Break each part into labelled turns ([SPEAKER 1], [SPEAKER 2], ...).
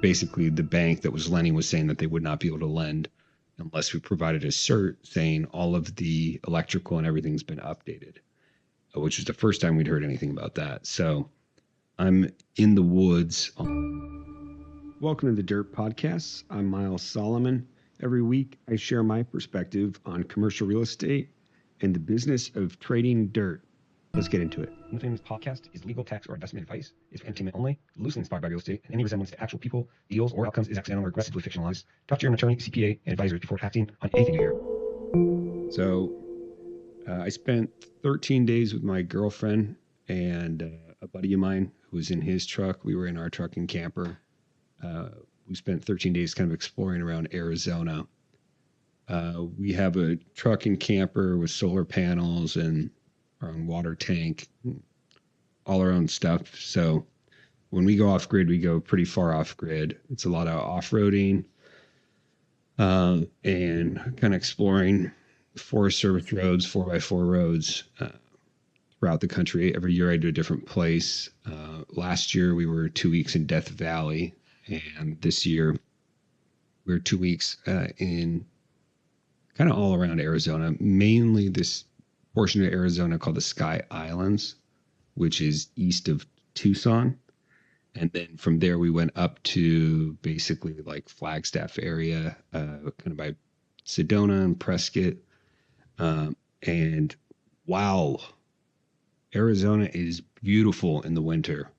[SPEAKER 1] basically the bank that was lending was saying that they would not be able to lend unless we provided a cert saying all of the electrical and everything's been updated, which was the first time we'd heard anything about that. So I'm in the woods. Welcome to the Dirt Podcasts. I'm Miles Solomon. Every week I share my perspective on commercial real estate and the business of trading dirt. Let's get into it.
[SPEAKER 2] Nothing in this podcast is legal, tax, or investment advice. It's for entertainment only, loosely inspired by real estate, and any resemblance to actual people, deals, or outcomes is accidental or aggressively fictionalized. Talk to your attorney, CPA, and advisors before acting on anything you hear.
[SPEAKER 1] So I spent 13 days with my girlfriend and a buddy of mine who was in his truck. We were in our truck and camper. We spent 13 days kind of exploring around Arizona. We have a truck and camper with solar panels and our own water tank, all our own stuff. So when we go off grid, we go pretty far off grid. It's a lot of off-roading and kind of exploring Forest Service roads, 4x4 roads throughout the country. Every year I do a different place. Last year we were 2 weeks in Death Valley, and this year we're 2 weeks in kind of all around Arizona, mainly this portion of Arizona called the Sky Islands, which is east of Tucson. And then from there, we went up to basically like Flagstaff area, kind of by Sedona and Prescott. And wow, Arizona is beautiful in the winter.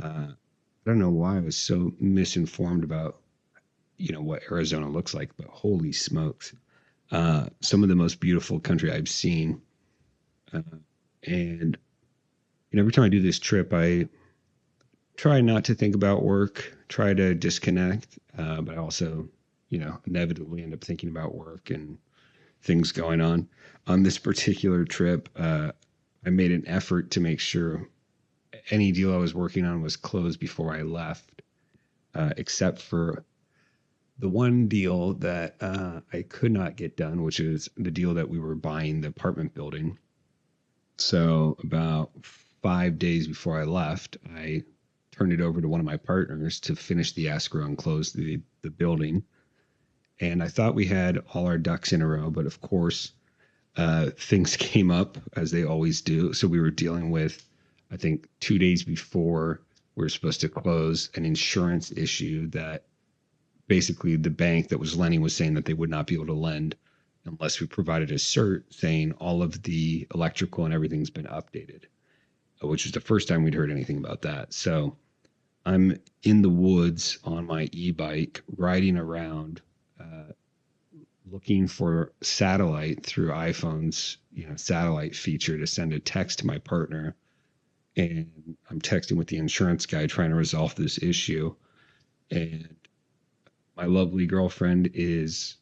[SPEAKER 1] I don't know why I was so misinformed about, what Arizona looks like, but holy smokes. Some of the most beautiful country I've seen. And every time I do this trip, I try not to think about work, try to disconnect, but I also, inevitably end up thinking about work and things going on. On this particular trip, I made an effort to make sure any deal I was working on was closed before I left, except for the one deal that I could not get done, which is the deal that we were buying the apartment building. So about 5 days before I left, I turned it over to one of my partners to finish the escrow and close the building. And I thought we had all our ducks in a row, but of course, things came up as they always do. So we were dealing with, I think 2 days before we were supposed to close, an insurance issue that basically the bank that was lending was saying that they would not be able to lend unless we provided a cert saying all of the electrical and everything's been updated, which was the first time we'd heard anything about that. So I'm in the woods on my e-bike, riding around, looking for satellite through iPhone's, satellite feature to send a text to my partner. And I'm texting with the insurance guy trying to resolve this issue. And my lovely girlfriend is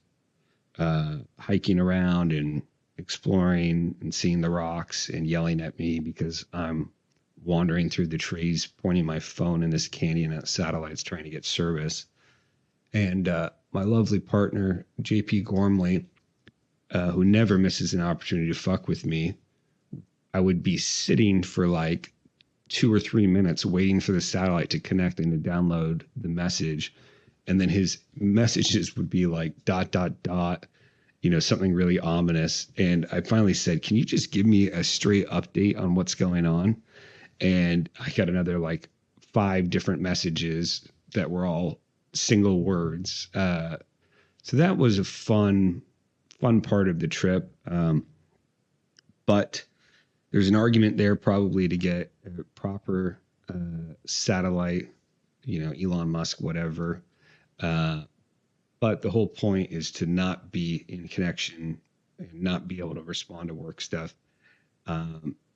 [SPEAKER 1] hiking around and exploring and seeing the rocks and yelling at me because I'm wandering through the trees, pointing my phone in this canyon at satellites trying to get service. And my lovely partner, JP Gormley, who never misses an opportunity to fuck with me, I would be sitting for like 2 or 3 minutes waiting for the satellite to connect and to download the message. And then his messages would be like ... something really ominous. And I finally said, can you just give me a straight update on what's going on? And I got another like 5 different messages that were all single words. So that was a fun part of the trip. But there's an argument there probably to get a proper satellite, Elon Musk, whatever. But the whole point is to not be in connection and not be able to respond to work stuff.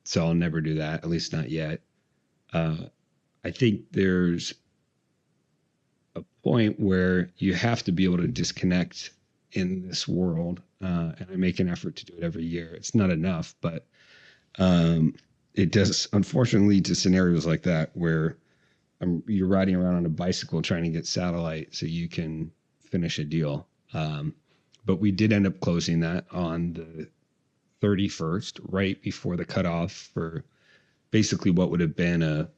[SPEAKER 1] So I'll never do that, at least not yet. I think there's a point where you have to be able to disconnect in this world. And I make an effort to do it every year. It's not enough, but it does unfortunately lead to scenarios like that where you're riding around on a bicycle trying to get satellite so you can finish a deal. But we did end up closing that on the 31st, right before the cutoff for basically what would have been a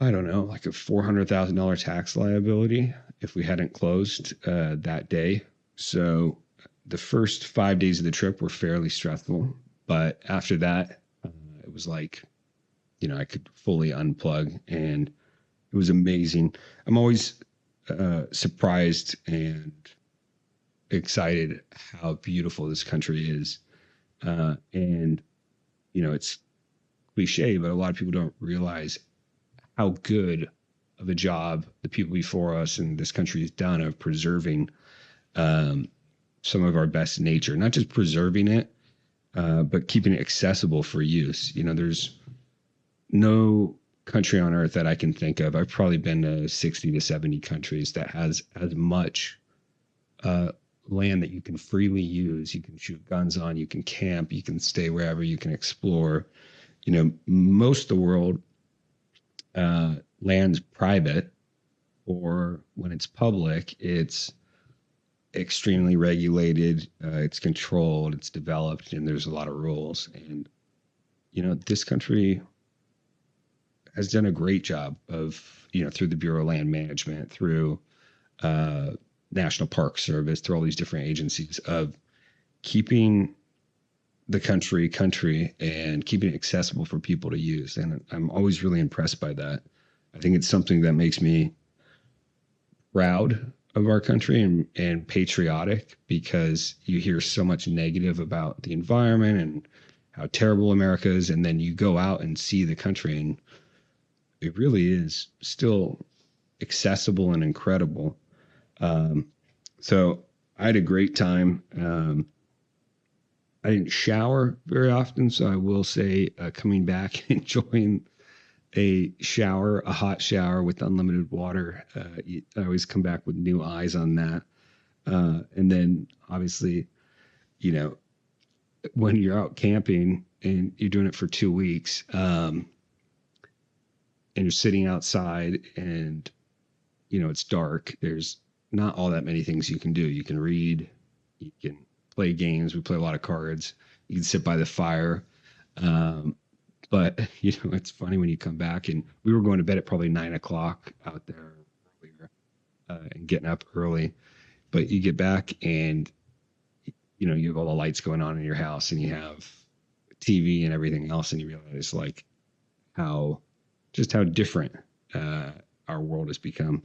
[SPEAKER 1] I don't know, like a $400,000 tax liability if we hadn't closed that day. So the first 5 days of the trip were fairly stressful, but after that, it was like, I could fully unplug, and it was amazing. I'm always surprised and excited how beautiful this country is. And, it's cliche, but a lot of people don't realize how good of a job the people before us in this country has done of preserving um, some of our best nature, not just preserving it, but keeping it accessible for use. There's no country on earth that I can think of. I've probably been to 60 to 70 countries that has as much uh, land that you can freely use. You can shoot guns on, you can camp, you can stay wherever, you can explore. Most of the world land's private, or when it's public, it's extremely regulated, it's controlled, it's developed, and there's a lot of rules. And, this country has done a great job of, through the Bureau of Land Management, through uh, National Park Service, through all these different agencies, of keeping the country and keeping it accessible for people to use. And I'm always really impressed by that. I think it's something that makes me proud of our country and patriotic, because you hear so much negative about the environment and how terrible America is. And then you go out and see the country, and it really is still accessible and incredible. So I had a great time. I didn't shower very often, so I will say coming back and enjoying a hot shower with unlimited water. I always come back with new eyes on that. And then obviously, you know, when you're out camping and you're doing it for 2 weeks, and you're sitting outside and, it's dark, there's not all that many things you can do. You can read, you can play games. We play a lot of cards. You can sit by the fire. But it's funny when you come back, and we were going to bed at probably 9 o'clock out there earlier, and getting up early, but you get back and, you have all the lights going on in your house, and you have TV and everything else. And you realize like how different, our world has become.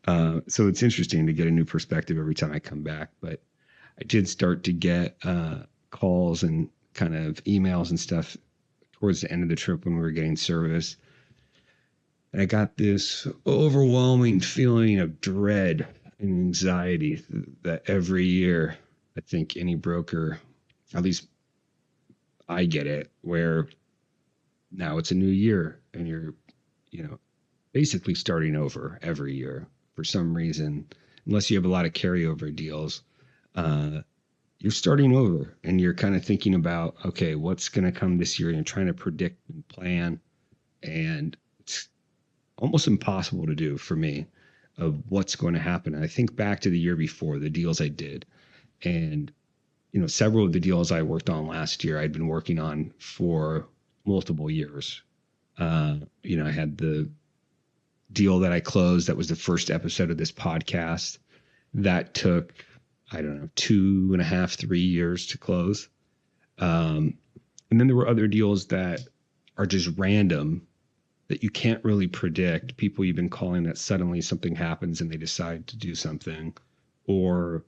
[SPEAKER 1] So it's interesting to get a new perspective every time I come back, but I did start to get, calls and kind of emails and stuff towards the end of the trip when we were getting service. And I got this overwhelming feeling of dread and anxiety that every year, I think any broker, at least I get it, where now it's a new year and you're, basically starting over every year for some reason, unless you have a lot of carryover deals. You're starting over and you're kind of thinking about, okay, what's going to come this year, and you're trying to predict and plan. And it's almost impossible to do for me of what's going to happen. And I think back to the year before, the deals I did, and, several of the deals I worked on last year, I'd been working on for multiple years. I had the deal that I closed. That was the first episode of this podcast. That took, I don't know, 2.5, 3 years to close. And then there were other deals that are just random, that you can't really predict. People you've been calling that suddenly something happens and they decide to do something, or,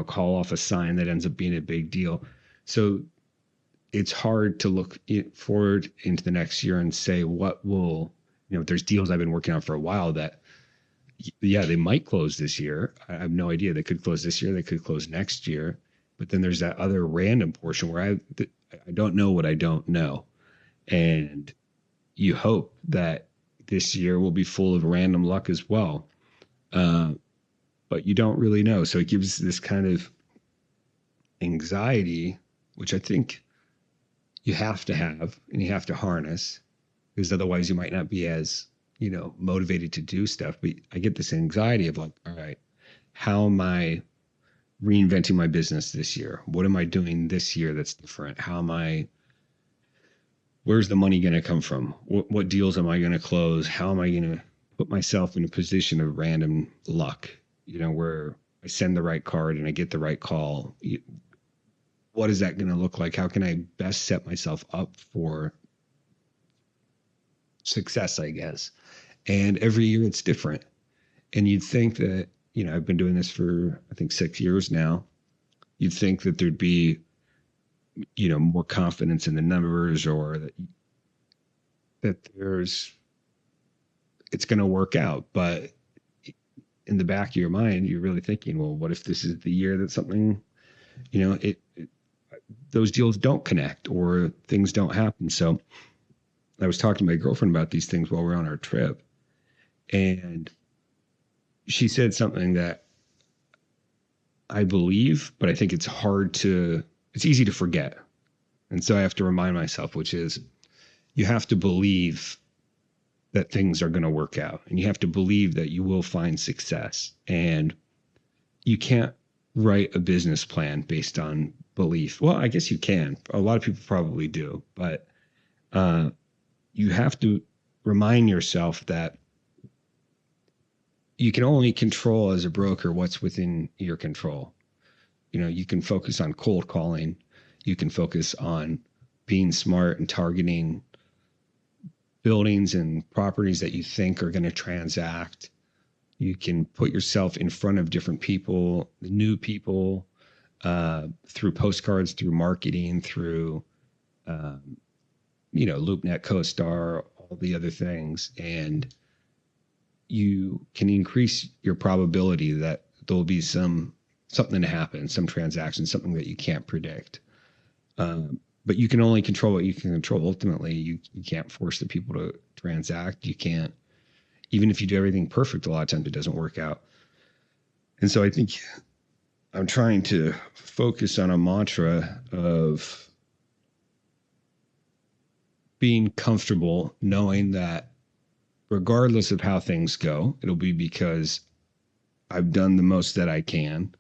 [SPEAKER 1] call off a sign that ends up being a big deal. So it's hard to look forward into the next year and say what will, there's deals I've been working on for a while that, yeah, they might close this year. I have no idea. They could close this year. They could close next year. But then there's that other random portion where I don't know what I don't know. And you hope that this year will be full of random luck as well. But you don't really know. So it gives this kind of anxiety, which I think you have to have and you have to harness, because otherwise you might not be as, motivated to do stuff. But I get this anxiety of like, all right, how am I reinventing my business this year? What am I doing this year that's different? How am I where's the money going to come from? What deals am I going to close? How am I going to put myself in a position of random luck, where I send the right card and I get the right call? What is that going to look like? How can I best set myself up for success, I guess? And every year it's different. And you'd think that, I've been doing this for, I think, 6 years now. You'd think that there'd be, more confidence in the numbers, or that it's going to work out. But in the back of your mind, you're really thinking, well, what if this is the year that something, those deals don't connect or things don't happen? So I was talking to my girlfriend about these things while we we're on our trip, and she said something that I believe, but I think it's easy to forget. And so I have to remind myself, which is, you have to believe that things are going to work out, and you have to believe that you will find success. And you can't write a business plan based on belief. Well, I guess you can. A lot of people probably do, but you have to remind yourself that you can only control, as a broker, what's within your control. You can focus on cold calling. You can focus on being smart and targeting buildings and properties that you think are going to transact. You can put yourself in front of different people, new people, through postcards, through marketing, through, LoopNet, CoStar, all the other things. And you can increase your probability that there'll be something to happen, some transaction, something that you can't predict. But you can only control what you can control. Ultimately, you can't force the people to transact. You can't, even if you do everything perfect, a lot of times it doesn't work out. And so I think I'm trying to focus on a mantra of being comfortable knowing that regardless of how things go, it'll be because I've done the most that I can,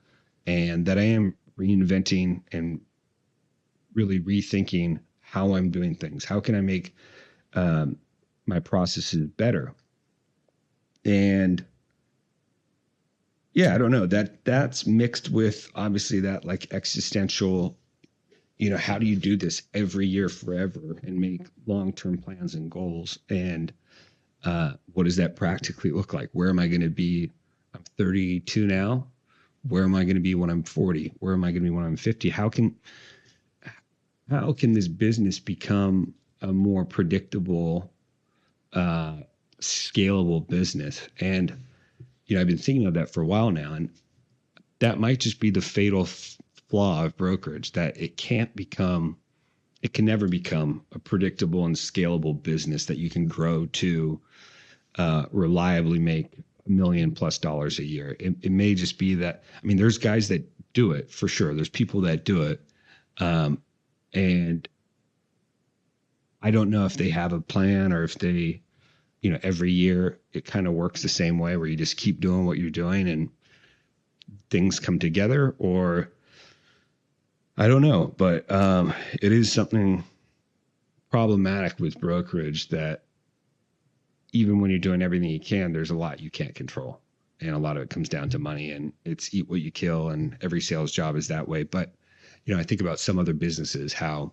[SPEAKER 1] and that I am reinventing and really rethinking how I'm doing things. How can I make my processes better? And yeah, I don't know, that's mixed with obviously that like existential, how do you do this every year forever and make long-term plans and goals? And what does that practically look like? Where am I going to be? I'm 32 now. Where am I going to be when I'm 40? Where am I going to be when I'm 50? How can this business become a more predictable, scalable business? And, I've been thinking of that for a while now, and that might just be the fatal flaw of brokerage, that it can never become a predictable and scalable business that you can grow to reliably make $1 million+ a year. It may just be that, there's guys that do it for sure. There's people that do it. And I don't know if they have a plan, or if they, every year it kind of works the same way, where you just keep doing what you're doing and things come together, or I don't know. But it is something problematic with brokerage, that even when you're doing everything you can, there's a lot you can't control. And a lot of it comes down to money, and it's eat what you kill. And every sales job is that way. But, I think about some other businesses, how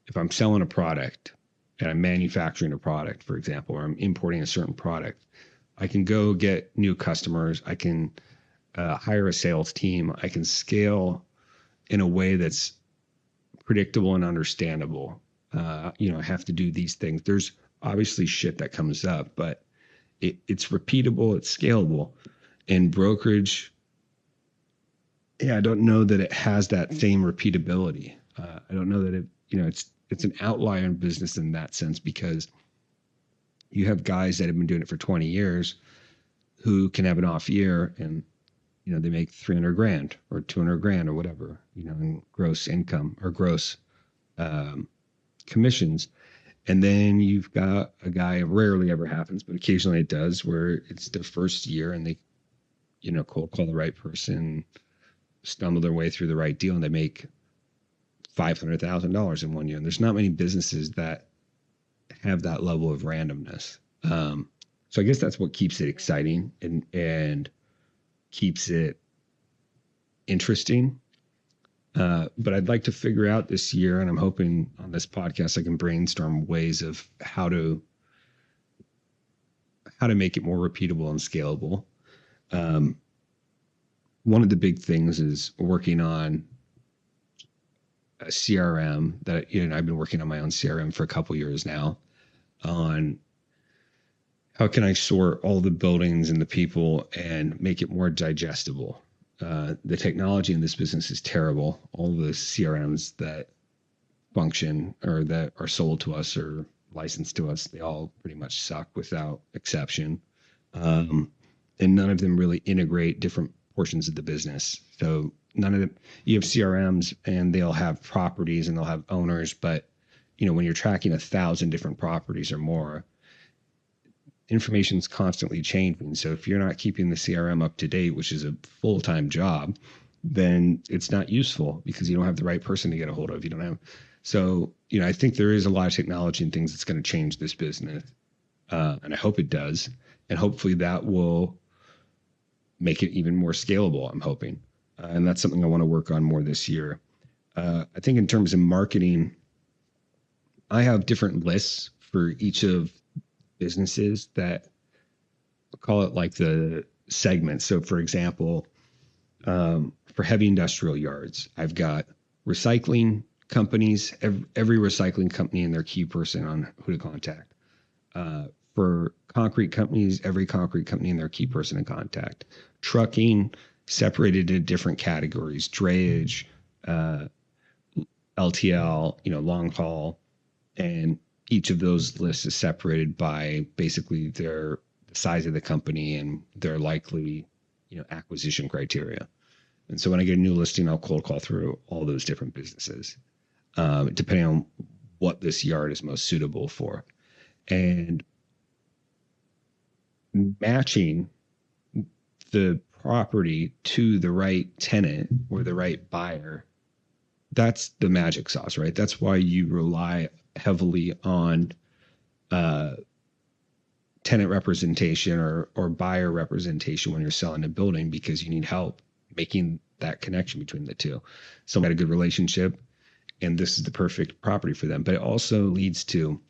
[SPEAKER 1] if I'm selling a product and I'm manufacturing a product, for example, or I'm importing a certain product, I can go get new customers. I can hire a sales team. I can scale in a way that's predictable and understandable. I have to do these things. There's obviously shit that comes up, but it's repeatable, it's scalable. And brokerage, I don't know that it has that same repeatability. I don't know that it's an outlier in business in that sense, because you have guys that have been doing it for 20 years who can have an off year, and they make 300 grand or 200 grand or whatever, in gross income or gross commissions. And then you've got a guy, it rarely ever happens, but occasionally it does, where it's the first year and they, cold call the right person, stumble their way through the right deal, and they make $500,000 in 1 year. And there's not many businesses that have that level of randomness. So I guess that's what keeps it exciting and keeps it interesting. But I'd like to figure out this year, and I'm hoping on this podcast I can brainstorm ways of how to make it more repeatable and scalable. One of the big things is working on a CRM that I've been working on my own CRM for a couple years now on how can I sort all the buildings and the people and make it more digestible. The technology in this business is terrible. All the CRMs that function or that are sold to us or licensed to us, they all pretty much suck without exception. And none of them really integrate different portions of the business. So none of them, you have CRMs and they'll have properties and they'll have owners, but when you're tracking 1,000 different properties or more, information's constantly changing. So if you're not keeping the CRM up to date, which is a full-time job, then it's not useful because you don't have the right person to get a hold of. So I think there is a lot of technology and things that's going to change this business. And I hope it does. And hopefully that will make it even more scalable, I'm hoping. And that's something I want to work on more this year. I think in terms of marketing, I have different lists for each of businesses that call it like the segments. So for example, for heavy industrial yards, I've got recycling companies, every recycling company and their key person on who to contact. For concrete companies, every concrete company and their key person in contact. Trucking, separated into different categories, drayage, LTL, long haul, and each of those lists is separated by basically the size of the company and their likely, acquisition criteria. And so when I get a new listing, I'll cold call through all those different businesses, depending on what this yard is most suitable for. And matching the property to the right tenant or the right buyer, that's the magic sauce, right? That's why you rely heavily on tenant representation or buyer representation when you're selling a building, because you need help making that connection between the two. Someone had a good relationship and this is the perfect property for them. But it also leads to,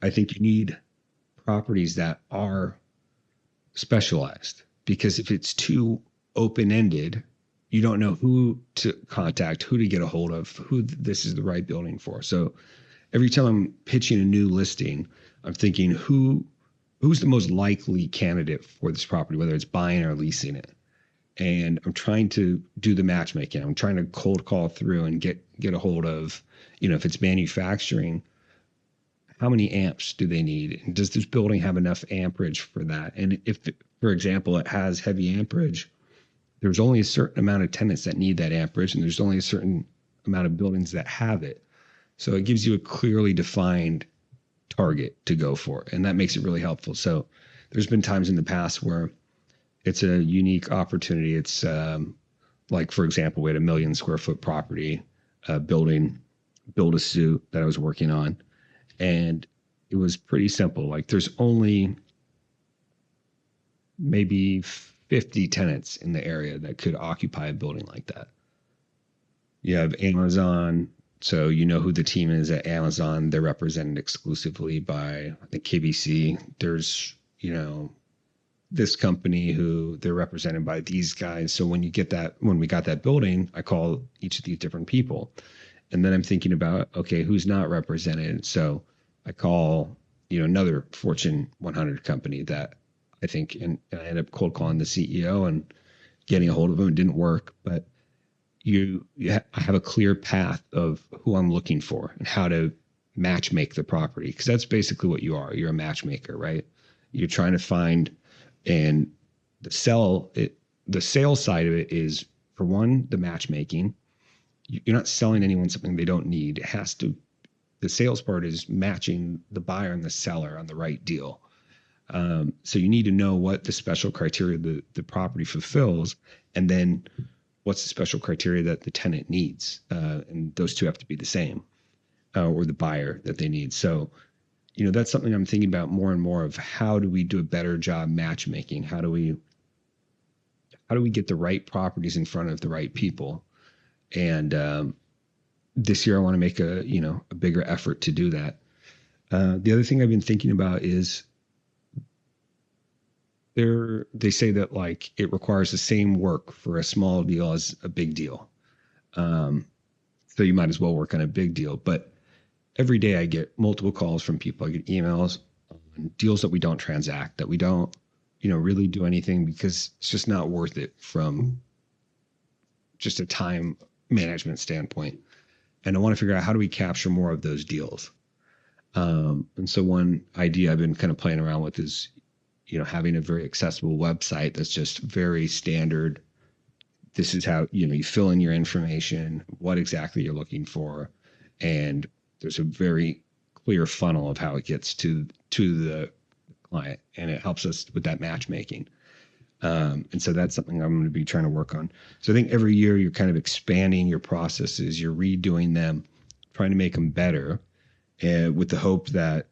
[SPEAKER 1] I think you need properties that are specialized, because if it's too open-ended, you don't know who to contact, who to get a hold of, who this is the right building for. So every time I'm pitching a new listing, I'm thinking who's the most likely candidate for this property, whether it's buying or leasing it. And I'm trying to do the matchmaking. I'm trying to cold call through and get a hold of, if it's manufacturing, how many amps do they need? And does this building have enough amperage for that? And if, for example, it has heavy amperage, there's only a certain amount of tenants that need that amperage, and there's only a certain amount of buildings that have it. So it gives you a clearly defined target to go for, and that makes it really helpful. So there's been times in the past where it's a unique opportunity. It's like, for example, we had a 1 million square foot property building, build a suit that I was working on. And it was pretty simple. Like there's only maybe 50 tenants in the area that could occupy a building like that. You have Amazon. So who the team is at Amazon. They're represented exclusively by, I think, KBC. There's, this company who they're represented by these guys. So when we got that building, I call each of these different people. And then I'm thinking about, okay, who's not represented? So I call, another Fortune 100 company that I think, and I ended up cold calling the CEO and getting a hold of him. It didn't work, but I have a clear path of who I'm looking for and how to match make the property. Because that's basically what you are. You're a matchmaker, right? You're trying to find, and the sales side of it is, for one, the matchmaking. You're not selling anyone something they don't need. The sales part is matching the buyer and the seller on the right deal. So you need to know what the special criteria the property fulfills, and then what's the special criteria that the tenant needs. And those two have to be the same, or the buyer that they need. So that's something I'm thinking about more and more of. How do we do a better job matchmaking? How do we get the right properties in front of the right people? And this year I want to make a bigger effort to do that. The other thing I've been thinking about is they say that like it requires the same work for a small deal as a big deal. Um, so you might as well work on a big deal. But every day I get multiple calls from people. I get emails on deals that we don't transact, that we don't, really do anything because it's just not worth it from just a time management standpoint. And I want to figure out, how do we capture more of those deals? And so one idea I've been kind of playing around with is, having a very accessible website that's just very standard. This is how, you fill in your information, what exactly you're looking for. And there's a very clear funnel of how it gets to the client, and it helps us with that matchmaking. And so that's something I'm going to be trying to work on. So I think every year you're kind of expanding your processes, you're redoing them, trying to make them better, with the hope that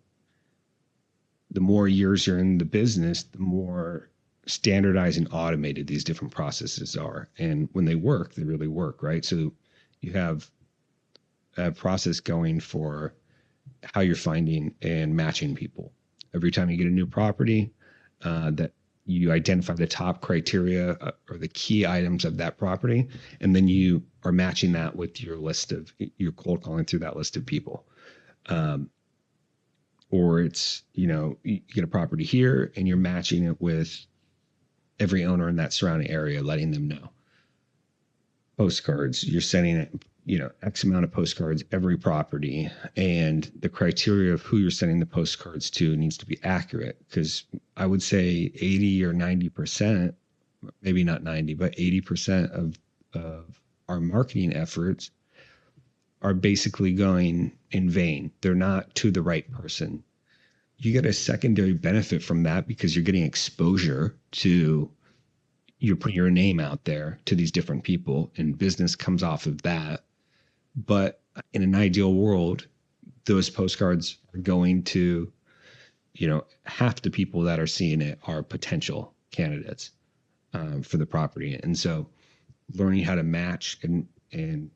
[SPEAKER 1] the more years you're in the business, the more standardized and automated these different processes are. And when they work, they really work, right? So you have a process going for how you're finding and matching people. Every time you get a new property, that you identify the top criteria or the key items of that property, and then you are matching that with your cold calling through that list of people. Or it's, you get a property here and you're matching it with every owner in that surrounding area, letting them know. Postcards, you're sending it, X amount of postcards every property, and the criteria of who you're sending the postcards to needs to be accurate, because I would say 80 or 90%, maybe not 90, but 80% of our marketing efforts are basically going in vain. They're not to the right person. You get a secondary benefit from that because you're getting exposure to, you're putting your name out there to these different people, and business comes off of that. But in an ideal world, those postcards are going to, half the people that are seeing it are potential candidates for the property. And so learning how to match and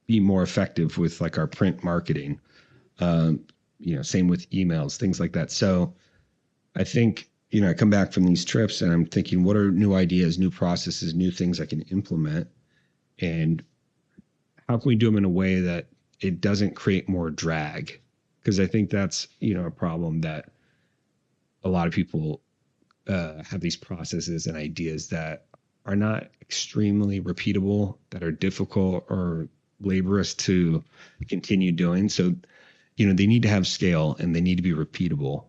[SPEAKER 1] be more effective with like our print marketing, same with emails, things like that. So I think, I come back from these trips and I'm thinking, what are new ideas, new processes, new things I can implement? And how can we do them in a way that it doesn't create more drag? Because I think that's, a problem, that a lot of people have these processes and ideas that are not extremely repeatable, that are difficult or laborious to continue doing. So, they need to have scale and they need to be repeatable.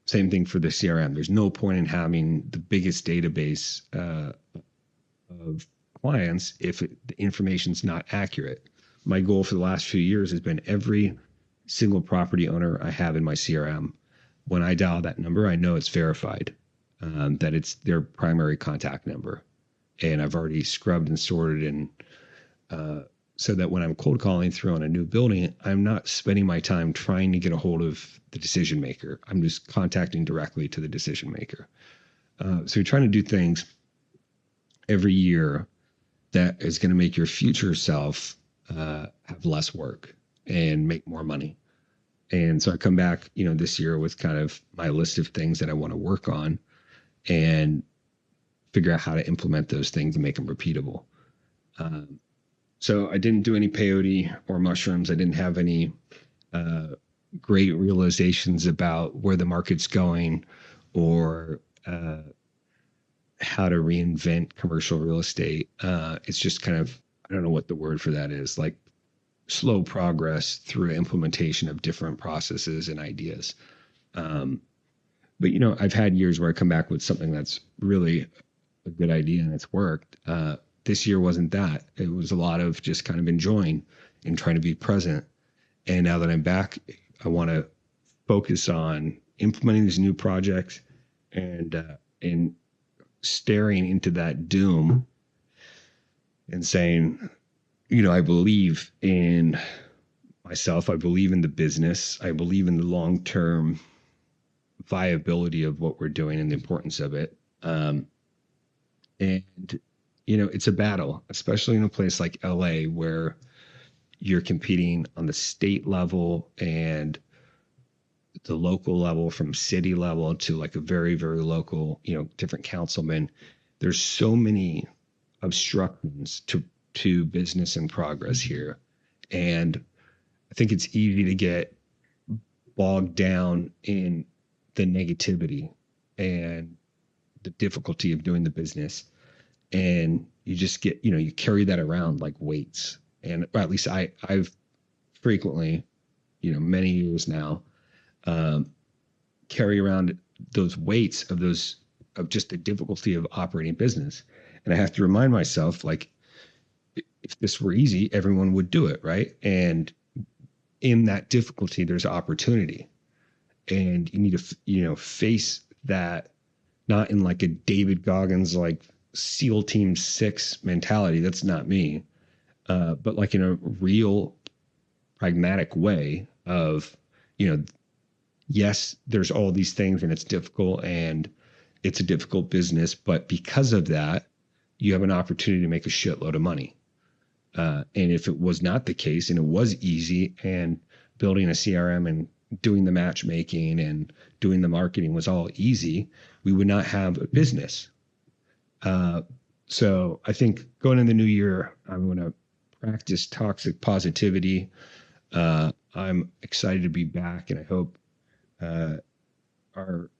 [SPEAKER 1] Same thing for the CRM. There's no point in having the biggest database of clients if the information's not accurate. My goal for the last few years has been every single property owner I have in my CRM, when I dial that number, I know it's verified, that it's their primary contact number. And I've already scrubbed and sorted, and so that when I'm cold calling through on a new building, I'm not spending my time trying to get a hold of the decision maker. I'm just contacting directly to the decision maker. So you're trying to do things every year that is going to make your future self have less work and make more money. And so I come back, this year with kind of my list of things that I want to work on and figure out how to implement those things and make them repeatable. So I didn't do any peyote or mushrooms. I didn't have any great realizations about where the market's going, or how to reinvent commercial real estate. It's just kind of, I don't know what the word for that is, like slow progress through implementation of different processes and ideas. But, I've had years where I come back with something that's really a good idea and it's worked. This year wasn't that. It was a lot of just kind of enjoying and trying to be present. And now that I'm back, I want to focus on implementing these new projects and staring into that doom and saying, I believe in myself. I believe in the business. I believe in the long term viability of what we're doing and the importance of it. And it's a battle, especially in a place like LA where you're competing on the state level and the local level, from city level to like a very, very local, different councilmen. There's so many obstructions to business and progress here. And I think it's easy to get bogged down in the negativity and the difficulty of doing the business. And you just get, you carry that around like weights. And or at least I've frequently, many years now, um, carry around those weights of just the difficulty of operating business. And I have to remind myself, like, if this were easy, everyone would do it, right? And in that difficulty, there's opportunity, and you need to, face that, not in like a David Goggins like SEAL Team 6 mentality. That's not me, but like in a real pragmatic way of, you know, yes, there's all these things and it's difficult and it's a difficult business, but because of that, you have an opportunity to make a shitload of money. And if it was not the case and it was easy and building a CRM and doing the matchmaking and doing the marketing was all easy, we would not have a business. So I think going in the new year, I'm going to practice toxic positivity. I'm excited to be back, and I hope uh,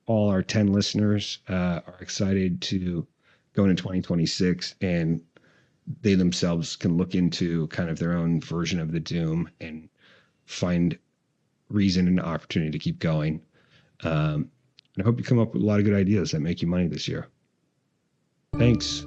[SPEAKER 1] all our 10 listeners are excited to go into 2026, and they themselves can look into kind of their own version of the doom and find reason and opportunity to keep going. And I hope you come up with a lot of good ideas that make you money this year. Thanks.